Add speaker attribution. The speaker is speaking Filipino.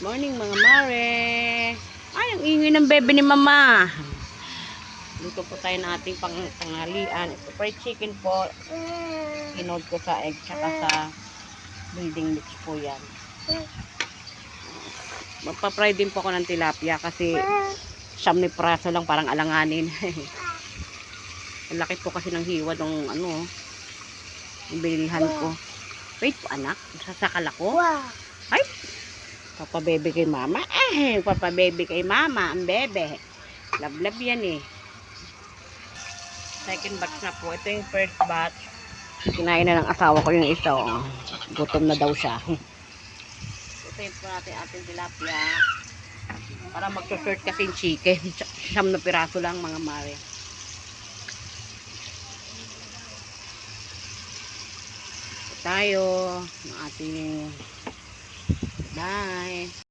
Speaker 1: Morning mga mare. Ay, ang ingay ng bebe ni mama. Luto po tayo ng ating pantanghalian. Ito fried chicken po. Inod ko sa egg tsaka sa building mix po yan. Magpa-fry din po ako ng tilapia kasi siyam ni praso lang, parang alanganin. Ang laki po kasi ng hiwa ng yung binilhan ko. Wait po anak, sasakal ako. Ay, papabebe kay mama. Papabebe kay mama ang bebe. Love yan eh. Second batch na po. Ito yung first batch. Kinain na ng asawa ko yung isa. Oh. Gutom na daw siya. Ito po natin ating tilapia. Para mag-short kasi yung chicken. Siyam na piraso lang mga mare. Ito tayo ng ating bye.